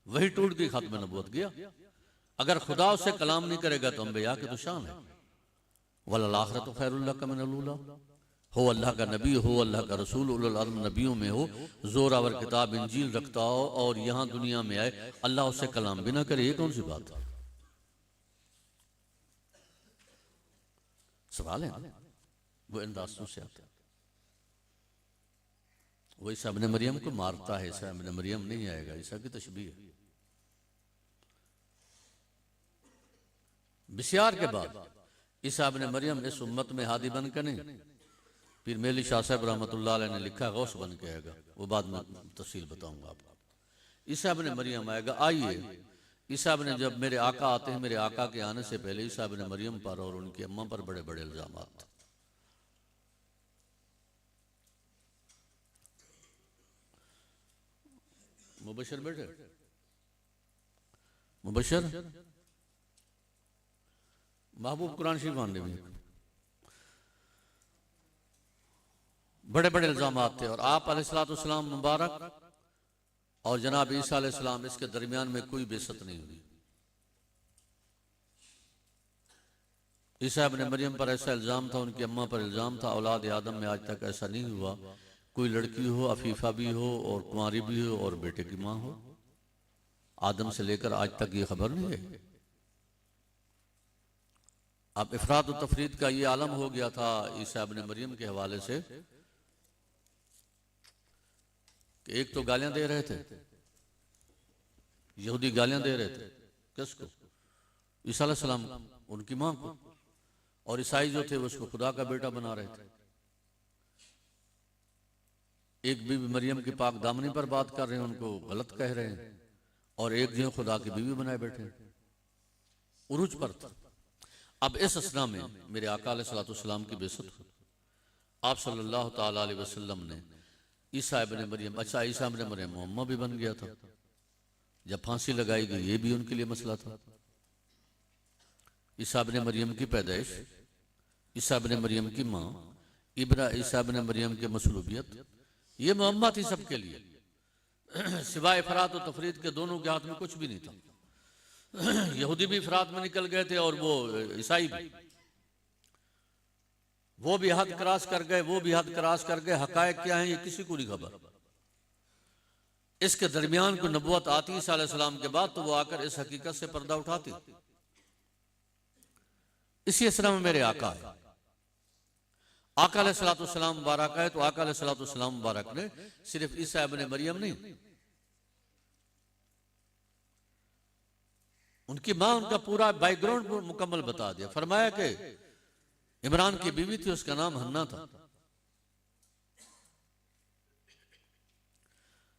वही टूट गई, खात्मे नबूवत गया। अगर खुदा उससे कलाम नहीं करेगा तो अंबिया की तो शान है, वल आखिरतु खैरुल लक मिनल ऊला। हो अल्लाह का नबी, हो अल्लाह का रसूल, उलुल अज़्म नबियों में हो, जोरावर किताब इंजील रखता हो और यहाँ दुनिया में आए, अल्लाह उससे कलाम भी ना करे, ये कौन सी बात है। सवाल है ना, वो इन रास्तों से आता है। वो ईसा इब्न मरियम को मारता है, ईसा इब्न मरियम नहीं आएगा, ईसा की तशबीह है। बिस्यार के बाद ईसा इब्न मरियम इस उम्मत में हादी बन के नहीं, फिर मेली शाह साहब रहमतुल्लाह अलैह ने लिखा गौस बन के आएगा, वो बाद में तफसील बताऊंगा आपको। ईसा इब्न मरियम आएगा। आइए, ईसा इब्न, जब मेरे आका आते हैं, मेरे आका के आने से पहले ईसा इब्न मरियम पर और उनकी अम्मा पर बड़े बड़े इल्जामात थे। मुबशर बैठे, मुबशर महबूब कुरान शरीफ आने में बड़े बड़े इल्जामात थे, और आप अलैहिस्सलाम मुबारक और जनाब ईसा अलैहिस्सलाम, इसके दरमियान में कोई बेइज्जत नहीं हुई। ईसा इब्न मरियम पर ऐसा इल्जाम था, उनकी अम्मा पर इल्जाम था, औलाद आदम में आज तक ऐसा नहीं हुआ कोई लड़की हो, अफीफा भी हो और कुंवारी भी हो और बेटे की माँ हो। आदम से लेकर आज तक ये खबर नहीं है। अब इफरात और तफरीद का ये आलम हो गया था ईसा इब्न मरियम के हवाले से कि एक तो गालियां दे रहे थे, यहूदी गालियां दे रहे थे, किसको, ईसा अलैहिस्सलाम, उनकी मां को, और ईसाई जो थे उसको खुदा का बेटा बना रहे थे। एक बीवी मरियम की पाक दामनी पर बात कर रहे हैं, उनको गलत कह रहे हैं, और एक जो खुदा की बीवी बनाए बैठे हैं, उरूज पर था। अब इस असना में मेरे आका अलैहिस्सलाम की बेइज्जत हुई। आप सल्लल्लाहु ताला अलैहि वसल्लम ने ईसा इब्न मरियम, अच्छा ईसा इब्न मरियम मोहम्मद भी बन गया था, जब फांसी लगाई गई ये भी उनके लिए मसला था। ईसा इब्न मरियम की पैदाइश, ईसा इब्न मरियम की माँ, ईसा इब्न मरियम की मसलूबियत, ये मोहम्मद थी सबके लिए, सिवाय इफरात और तफरीद के दोनों के हाथ में कुछ भी नहीं था। यहूदी भी इफरात में निकल गए थे और वो ईसाई भी, वो भी हद क्रॉस कर गए, वो भी हद क्रॉस कर गए। हकायक क्या है ये किसी को नहीं खबर। इसके दरमियान को नबुवत आती ईसा अलैहिस्सलाम के बाद, तो वो आकर इस हकीकत से पर्दा उठाती। इसी असरा में मेरे आका है, आका अलैहिस्सलाम मुबारक है, तो आका अलैहिस्सलाम मुबारक ने सिर्फ ईसा इब्न मरियम नहीं, उनकी मां, उनका पूरा बैकग्राउंड मुकम्मल बता दिया। फरमाया कि इमरान की बीवी थी, उसका नाम हन्ना था,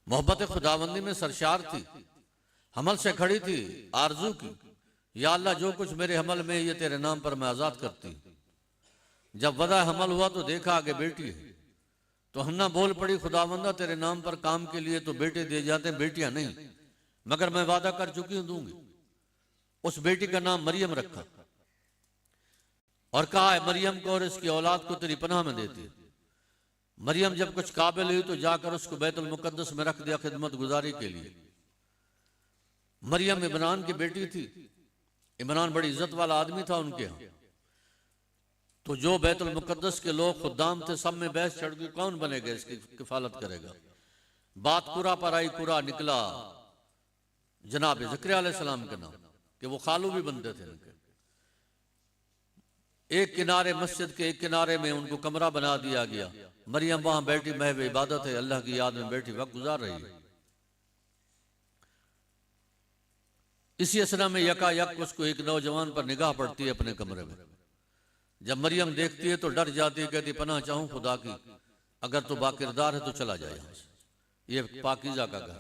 मोहब्बत खुदाबंदी में सरशार थी, हमल से खड़ी थी, आरजू की, या अल्लाह जो कुछ मेरे हमल में ये तेरे नाम पर मैं आजाद करती। जब वदा हमल हुआ तो देखा आगे बेटी है, तो हन्ना बोल पड़ी, खुदावंदा तेरे नाम पर काम के लिए तो बेटे दिए जाते हैं, बेटियां नहीं, मगर मैं वादा कर चुकी हूं दूंगी। उस बेटी का नाम मरियम रखा और कहा है मरियम को और इसकी औलाद को तेरी पनाह में देती। मरियम जब कुछ काबिल हुई तो जाकर उसको बैतुल मुकद्दस में रख दिया खिदमत गुजारी के लिए। मरियम इमरान की बेटी थी, इमरान बड़ी इज्जत वाला आदमी था उनके यहाँ, तो जो बैतुल मुकद्दस के लोग खुदाम थे सब में बहस चढ़ गई, कौन बनेगा इसकी किफालत करेगा। बात कुरा पर आई, कुरा निकला जनाब ज़करिया अलैहिस्सलाम के नाम, कि वो खालू भी बनते थे उनके। एक किनारे मस्जिद के एक किनारे में उनको कमरा बना दिया गया। मरियम वहां बैठी महव इबादत है, अल्लाह की याद में बैठी वक्त गुजार रही है। इसी असना में यकायक उसको एक नौजवान पर निगाह पड़ती है अपने कमरे में। जब मरियम देखती है तो डर जाती है, कहती पनाह चाहूं खुदा की, अगर तो बाकिरदार है तो चला जाए यहाँ से, ये पाकीज़ा का घर।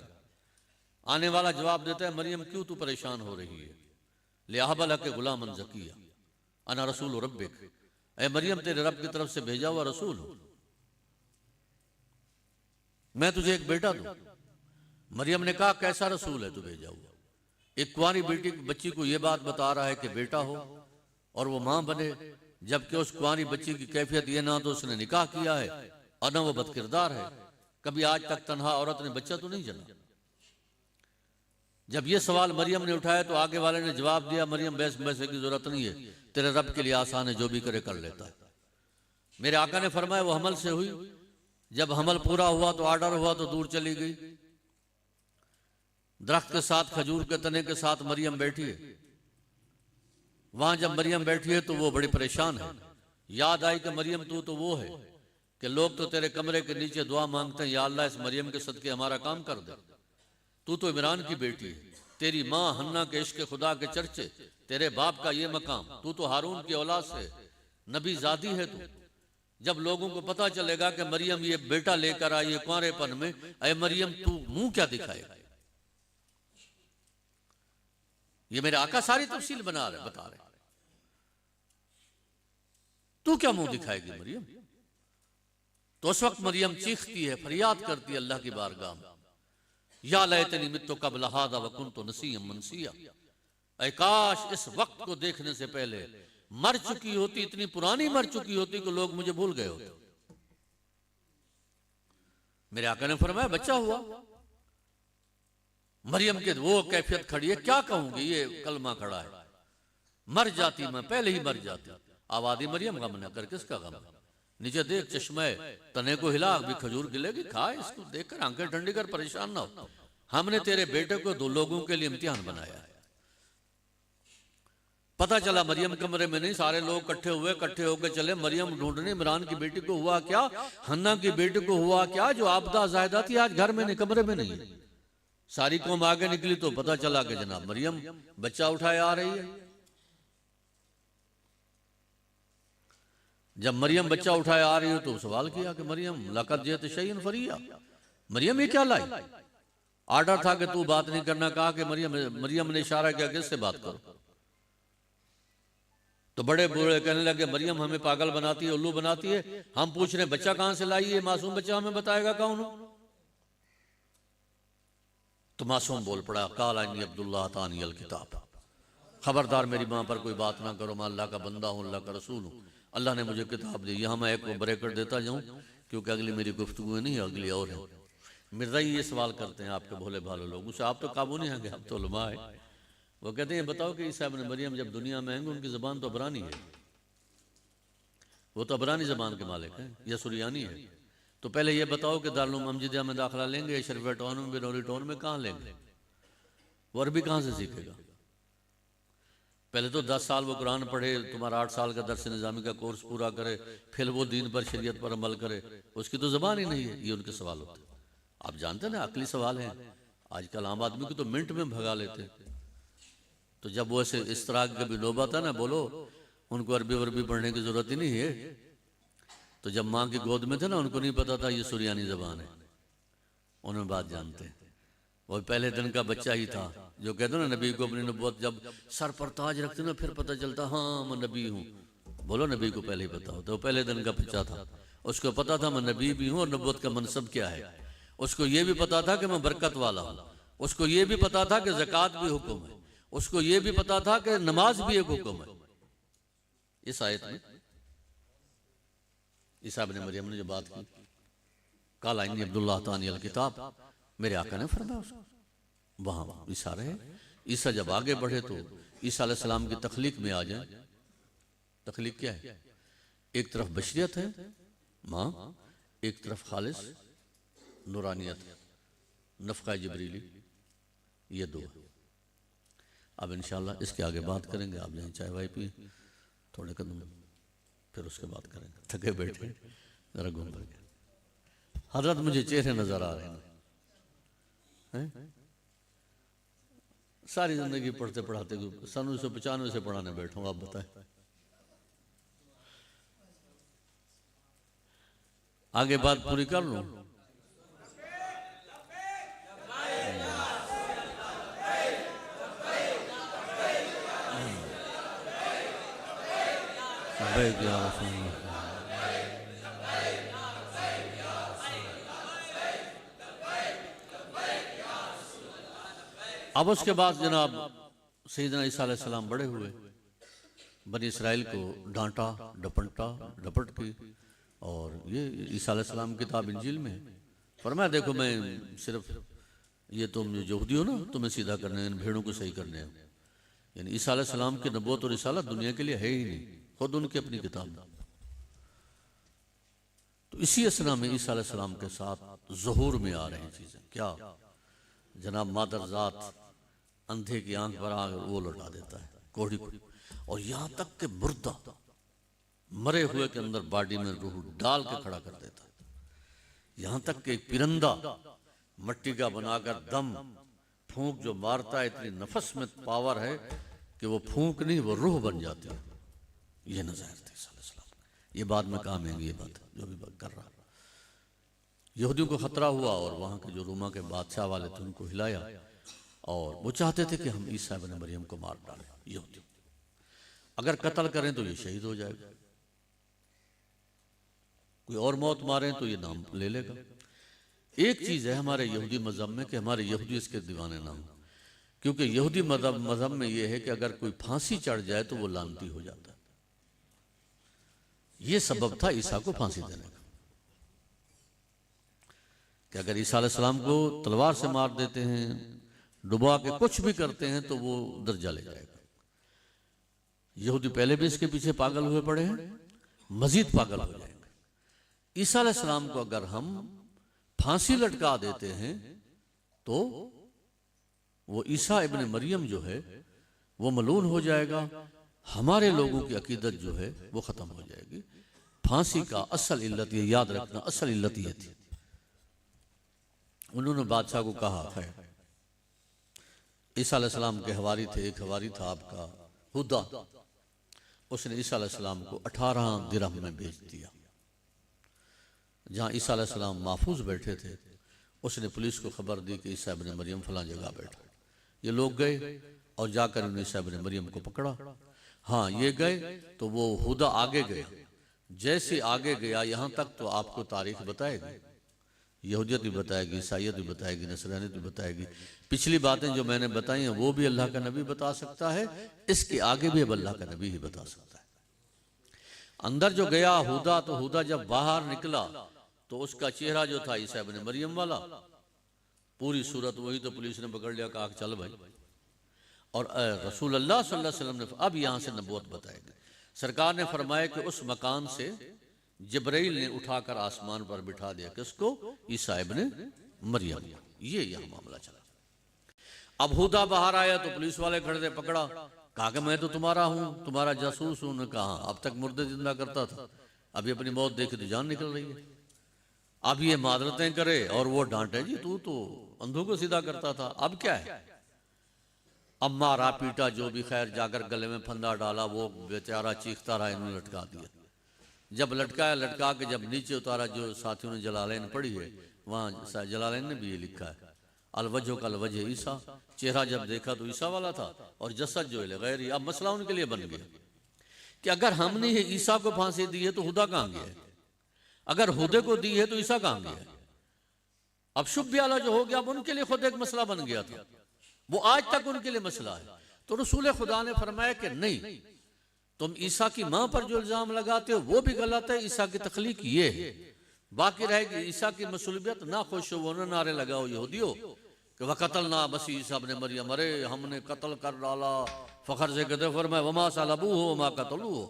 आने वाला जवाब देता है, मरियम क्यों तू परेशान हो रही है, लिहाबला के गुलामन ज़किया अना रसूल रब्बिक, ऐ मरियम तेरे रब की तरफ से भेजा हुआ रसूल हूं, मैं तुझे एक बेटा दूं। मरियम ने कहा कैसा रसूल है तू भेजा हुआ? एक कुंवारी बेटी बच्ची को यह बात बता रहा है कि बेटा हो और वो मां बने, जबकि उस कुंवारी बच्ची की कैफियत ये ना तो उसने निकाह किया है और ना वो बदकिरदार है, कभी आज तक तन्हा औरत ने बच्चा तो नहीं जना। जब ये सवाल मरियम ने उठाया तो आगे वाले ने जवाब दिया, मरियम बहस बहस की जरूरत नहीं है, तेरे रब के लिए आसान है, जो भी करे कर लेता है। मेरे आका ने फरमाया वो हमल से हुई, जब हमल पूरा हुआ तो ऑर्डर हुआ तो दूर चली गई। दरख्त के साथ खजूर के तने के साथ मरियम बैठी है। वहां जब मरियम बैठी है तो वो बड़ी परेशान है। याद आई कि मरियम तू तो वो है कि लोग तो तेरे कमरे के नीचे दुआ मांगते हैं, या अल्लाह इस मरियम के सदके हमारा काम कर दे। तू तो इमरान की बेटी है, तेरी माँ हन्ना के इश्क खुदा के चर्चे, तेरे बाप का ये मकाम, तू तो हारून की औलाद से नबी जादी है। तू जब लोगों को पता चलेगा कि मरियम ये बेटा लेकर आई है कुंवारेपन में, अरे मरियम तू मुंह क्या दिखाएगा? ये मेरे आका सारी तफसील बता रहे, तू क्या मुंह दिखाएगी मरियम? तो उस वक्त मरियम चीखती है, फरियाद करती है अल्लाह की बारगाह में, या लैतनी मित्तु क़ब्ल हाज़ा व कुन्तु नसिय्यन मनसिया, ऐ काश इस वक्त को देखने से पहले मर चुकी होती, इतनी पुरानी मर चुकी होती कि लोग मुझे भूल गए होते। मेरे आका ने फरमाया बच्चा हुआ। मरियम के वो कैफियत खड़ी है, क्या कहूंगी, ये कलमा खड़ा है, मर जाती मैं पहले ही मर जाती। आबादी मरियम गम न कर, किसका गम? नीचे देख चश्मे तने को हिला, अभी खजूर गिलेगी, खा इसको देखकर आंखें ठंडी कर, परेशान ना हो। हमने तेरे बेटे को दो लोगों के लिए इम्तिहान बनाया है। पता चला मरियम कमरे में नहीं, सारे लोग इकट्ठे होकर चले मरियम ढूंढने। इमरान की बेटी को हुआ क्या, हन्ना की बेटी को हुआ क्या, जो आपदा जायदा थी आज घर में नहीं, कमरे में नहीं है। सारी कौम आगे निकली तो पता चला कि जनाब मरियम बच्चा उठाए आ रही है। जब मरियम बच्चा उठाए आ रही हो तो सवाल किया कि मरियम लक़द जिअति शैअन फ़रिया, मरियम ये क्या लाई? ऑर्डर था कि तू बात नहीं करना, कहा कि मरियम ने इशारा किया किससे बात करो। तो बड़े बूढ़े कहने लगे मरियम हमें पागल बनाती है, उल्लू बनाती है, हम पूछ रहे बच्चा कहां से लाई है, मासूम बच्चा हमें बताएगा कौन हो? तो मासूम बोल पड़ा, काला इन्नी अब्दुल्लाह तानी अल किताब, खबरदार मेरी माँ पर कोई बात ना करो, मैं अल्लाह का बंदा हूँ, अल्लाह का रसूल हूँ, अल्लाह ने मुझे किताब दी। यहाँ मैं एक को ब्रेकेट देता जाऊँ क्योंकि अगली मेरी गुफ्तगू नहीं है, अगली और है। मिर्जा ये सवाल करते हैं आपके भोले भाले लोग, उसे आप तो काबू नहीं आएंगे, आप तो उलमा है। वो कहते हैं बताओ कि ईसा इब्न मरियम जब दुनिया में आएंगे उनकी ज़बान तो अबरानी है, वो तो अबरानी ज़बान के मालिक हैं या सुरियानी है। तो पहले ये बताओ कि दारुल मस्जिद में दाखिला लेंगे या शरीफ टाउन में, बिनौरी टाउन में, कहाँ लेंगे? वो अरबी कहाँ से सीखेगा? पहले तो 10 साल वो कुरान पढ़े, तुम्हारा 8 साल का दर्स निज़ामी का कोर्स पूरा करे, फिर वो दीन पर शरीयत पर अमल करे, उसकी तो ज़बान ही नहीं है। ये उनके सवाल होते हैं, आप जानते हैं ना, अकली सवाल हैं। आजकल आम आदमी को तो मिनट में भगा लेते हैं। तो जब वो ऐसे इस तरह की कभी नौबत है ना, बोलो उनको अरबी वरबी पढ़ने की जरूरत ही नहीं है। तो जब माँ की गोद में थे ना, उनको नहीं पता था ये सुरियानी ज़बान है, उन्हें बात जानते हैं। वो पहले दिन का बच्चा ही था, जो कहते ना नबी को अपनी नबूवत जब सर पर ताज रखते ना फिर पता चलता हाँ मैं नबी हूँ। बोलो नबी को पहले ही पता होता, वो पहले दिन का बच्चा था, उसको पता था मैं नबी भी हूँ और नबूवत का मनसब क्या है। उसको ये भी पता था कि मैं बरकत वाला हूँ, उसको ये भी पता था कि ज़कात भी हुक्म है, उसको ये भी पता था कि नमाज भी एक हुक्म है। इस आयत में ईसा इब्न मरियम ने जो बात की, काला इन्नी अब्दुल्लाह तानी अल किताब, मेरे आका ने फरमाया उसको, वहां इशारा है। ईसा जब आगे बढ़े तो ईसा अलैहि सलाम की तख्लीक में आ जाए। तख्लीक क्या है? एक तरफ बशरियत है माँ, एक तरफ खालिस नूरानियत, नफ़क़ा जिब्रीली, ये दो। अब इंशाअल्लाह इसके आगे बात करेंगे। आप जाएं चाय वाय पिए, थोड़े कदम फिर उसके बाद करेंगे। थके बैठे जरा घूम फिर के। हजरत मुझे चेहरे नजर आ रहे हैं। सारी जिंदगी पढ़ते पढ़ाते सन 1995 से पढ़ाने बैठा हूँ, आप बताएं। आगे बात पूरी कर लूं। अब उसके बाद जनाब सैयदना ईसा अलैहिस्सलाम बड़े हुए, बनी इसराइल को डांटा डपट की। और ये ईसा अलैहिस्सलाम की किताब इंजील में फरमाया, देखो मैं सिर्फ ये तुम जो यहूदी हो ना, तुम्हें सीधा करने इन भेड़ों को सही करने हैं। यानी ईसा अलैहिस्सलाम की नबूवत और रिसालत दुनिया के लिए है ही नहीं, खुद उनकी अपनी किताब। तो इसी असना में ईसा अलैहिस्सलाम के साथ ज़ुहूर में आ रही चीजें क्या, जनाब मादर जात अंधे की आंख पर आग वो लौटा देता है, कोढ़ी को, और यहां तक के मुर्दा मरे हुए के अंदर बॉडी में रूह डाल के खड़ा कर देता है। यहां तक कि एक परिंदा मट्टी का बनाकर दम फूंक जो मारता है, इतनी नफस में पावर है कि वो फूंक नहीं वो रूह बन जाती है। ये नज़ायर थे सल्लल्लाहु। ये बाद में काम है, ये बात जो भी बात कर रहा। यहूदियों को खतरा हुआ और वहां के जो रोमा के बादशाह वाले थे उनको हिलाया, और वो चाहते थे कि हम ईसा इब्न मरियम को मार डालें। यहूदी अगर कत्ल करें तो ये शहीद हो जाएगा, कोई और मौत मारें तो ये नाम ले लेगा। एक चीज है हमारे यहूदी मजहब में कि हमारे यहूदी इसके दीवाने ना हो, क्योंकि यहूदी मजहब में ये है कि अगर कोई फांसी चढ़ जाए तो वो लानती हो जाता है। ये सबब था ईसा को फांसी देने का, कि अगर ईसा अलैहिस्सलाम को तलवार से मार देते हैं, डुबा के कुछ भी करते हैं तो वो उधर जले जाएगा। यहूदी पहले भी इसके पीछे पागल हुए पड़े हैं, मजीद पागल हो जाएंगे। ईसा अलैहिस्सलाम को अगर हम फांसी लटका देते हैं तो वो ईसा इब्न मरियम जो है वो मलून हो जाएगा, हमारे लोगों की अकीदत जो है वो खत्म हो जाएगी। फांसी का असल इल्लत ये याद रखना, असल इल्लत ये थी। उन्होंने बादशाह को कहा है, ईसा अलैहिस्सलाम के हवारी थे, एक हवारी था आपका हुदा, उसने ईसा अलैहिस्सलाम को 18 दिरहम में बेच दिया। जहां ईसा अलैहिस्सलाम महफूज बैठे थे, उसने पुलिस को खबर दी कि ईसा इब्न मरियम फलां जगह बैठा। ये लोग गए और जाकर उन्होंने ईसा इब्न मरियम को पकड़ा। हाँ, ये गए तो वो हुदा आगे गया, जैसे आगे गया यहां तक तो आपको तारीख बताएगी, यहूदियत भी बताएगी, ईसाईयत भी बताएगी, नसरानियत भी बताएगी। पिछली बातें जो मैंने बताई हैं वो भी अल्लाह का नबी बता सकता है, इसके आगे भी अब अल्लाह का नबी ही बता सकता है। अंदर जो गया हुदा, तो हुदा जब बाहर निकला तो उसका चेहरा जो था ईसा इब्न मरियम वाला, पूरी सूरत वही, तो पुलिस ने पकड़ लिया, कहा चल भाई। और रसूल अल्लाह सल्लल्लाहु अलैहि वसल्लम ने अब यहां से नबूवत बताएगी। सरकार ने फरमाया कि उस मकान से जिब्राइल ने उठाकर आसमान पर बिठा दिया, किसको? ईसा इब्न मरियम। ये यहां मामला चला। अब हुदा बाहर आया तो पुलिस वाले खड़े थे, पकड़ा, कहा कि मैं तो तुम्हारा हूं, तुम्हारा जासूस हूं। ने कहा अब तक मुर्दे जिंदा करता था, अभी अपनी मौत देखी तो जान निकल रही है। अब ये मादरतें करे और वो डांटे, जी तू तो अंधों को सीधा करता था, अब क्या है? अब मारा पीटा जो भी, खैर जाकर गले में फंदा डाला, वो बेचारा चीखता रहा, इन्होंने लटका दिया। जब लटकाया, लटका के जब नीचे उतारा, जो साथियों ने जलालैन पढ़ी है, वहां जलालैन ने भी ये लिखा है, अलवजो कल वजह ईसा, चेहरा जब देखा तो ईसा वाला था और जसद जो है गैर। अब मसला उनके लिए बन गया कि अगर हमने ये ईसा को फांसी दी है तो हुदा कहां गया है, अगर हुदे को दी है तो ईसा कहां गया है। अब शुभ वाला जो हो गया, अब उनके लिए खुद एक मसला बन गया था, वो आज तक उनके लिए मसला है। तो रसूल खुदा ने फरमाया कि नहीं, तुम ईसा की मां पर जो इल्जाम लगाते हो वो भी गलत है, ईसा की तखलीक ये है, बाकी रहेगी ईसा की मसूलियत। ना खुश हो वो ना नारे लगाओ यहूदियों कि वह कत्ल ना मसीह ईसा इब्न मरियम, अरे हमने कत्ल कर डाला, फखर से कहते फरमाया वमा सलबू हो वमा कतलू हो,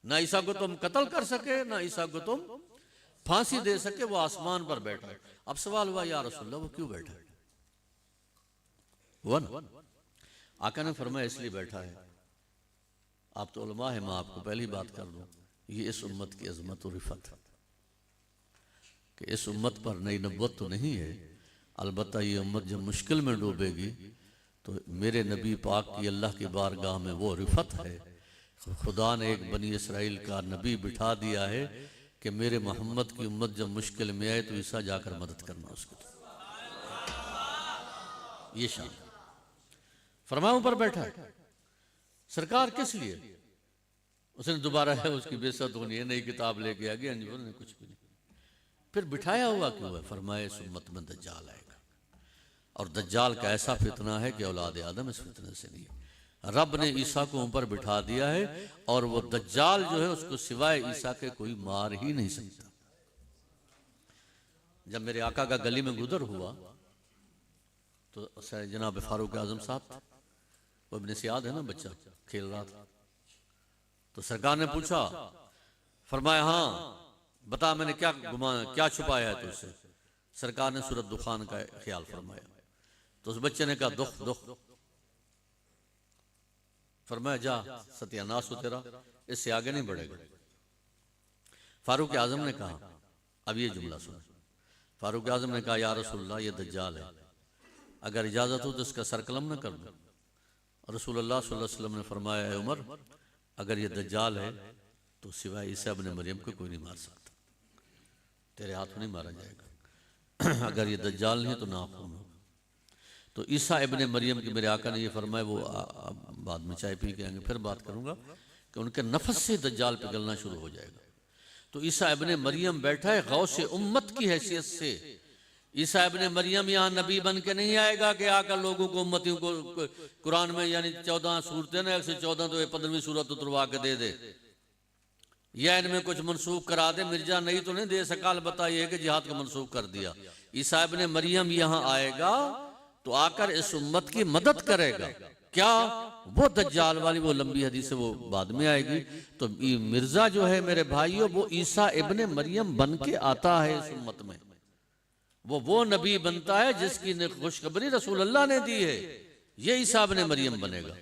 ना ईसा को तुम कत्ल कर सके, ना ईसा को तुम फांसी दे सके, वो आसमान पर बैठा है। अब सवाल हुआ या रसूलल्लाह वो क्यों बैठा है? आका ने फरमाया इसलिए बैठा है, आप तो उलमा है, मैं आपको पहली बात कर दूं, ये इस उम्मत की अजमत और रिफत है कि इस उम्मत पर नई नबूवत तो नहीं है, अलबत्ता ये उम्मत जब मुश्किल में डूबेगी तो मेरे नबी पाक की अल्लाह की बारगाह में वो रिफत है। खुदा ने एक बनी इसराइल का नबी बिठा दिया है कि मेरे मोहम्मद की उम्मत जब मुश्किल में आए तो ईसा जाकर मदद करना उसको। ये शान फरमाऊं पर बैठा है सरकार किस लिए? उसने दोबारा है उसकी बेइज्जत होनी है, नई किताब लेके आ गया, ने कुछ भी नहीं। फिर बिठाया हुआ क्यों है? फरमाए इस उम्मत में दज्जाल आएगा और दज्जाल का ऐसा फितना है कि औलाद आदम इस फितने से नहीं। रब ने ईसा को ऊपर बिठा दिया है और वो दज्जाल जो है उसको सिवाय ईसा के कोई मार ही नहीं सकता। जब मेरे आका का गली में गुजर हुआ तो जनाब फारूक आजम साहब, वो इब्ने सियाद है ना, बच्चा खेल रहा था, तो सरकार ने पूछा, फरमाया हाँ बता मैंने क्या छुपाया है तुझसे? सरकार ने सूरत दुखान का ख्याल फरमाया। तो उस बच्चे ने कहा दुख दुख। फरमाया जा सत्यानाश हो तेरा, इससे आगे नहीं बढ़ेगा। फारूक आजम ने कहा, अब ये जुमला सुन। फारूक आजम ने कहा या रसूलल्लाह ये दज्जाल है, अगर इजाजत हो तो इसका सर कलम न कर दो। रसूलुल्लाह सल्लल्लाहु अलैहि वसल्लम ने फरमाया है उमर, अगर ये दज्जाल है तो सिवाय ईसा इब्ने मरियम को कोई नहीं मार सकता, तेरे हाथ में नहीं मारा जाएगा। अगर ये दज्जाल नहीं है तो नाखून हो। तो ईसा इब्ने मरियम की मेरे आका ने ये फरमाया, वो बाद में चाय पी के आएंगे फिर बात करूंगा, कि उनके नफस से दज्जाल पिघलना शुरू हो जाएगा। तो ईसा इब्ने मरियम बैठा है गौसे उम्मत की हैसियत से। ईसा इब्ने मरियम यहाँ नबी बन के नहीं आएगा कि आकर लोगों को उम्मतियों को कुरान में यानी 14 सूरतें ना 114 तो 15वीं सूरत उतरवा के दे दे या इनमें कुछ मनसूख करा दे। मिर्जा नहीं तो नहीं दे सकाल बताइए कि जिहाद को मनसूख कर दिया। ईसा इब्ने मरियम यहाँ आएगा तो आकर इस उम्मत की मदद करेगा। क्या वो दज्जाल वाली वो लंबी हदीस है वो बाद में आएगी। तो मिर्जा जो है मेरे भाइयों वो ईसा इब्ने मरियम बन के आता है इस उम्मत में। वो नबी बनता है जिसकी खुशखबरी रसूलुल्लाह ने दी है। ये ईसा इब्ने मरियम बनेगा।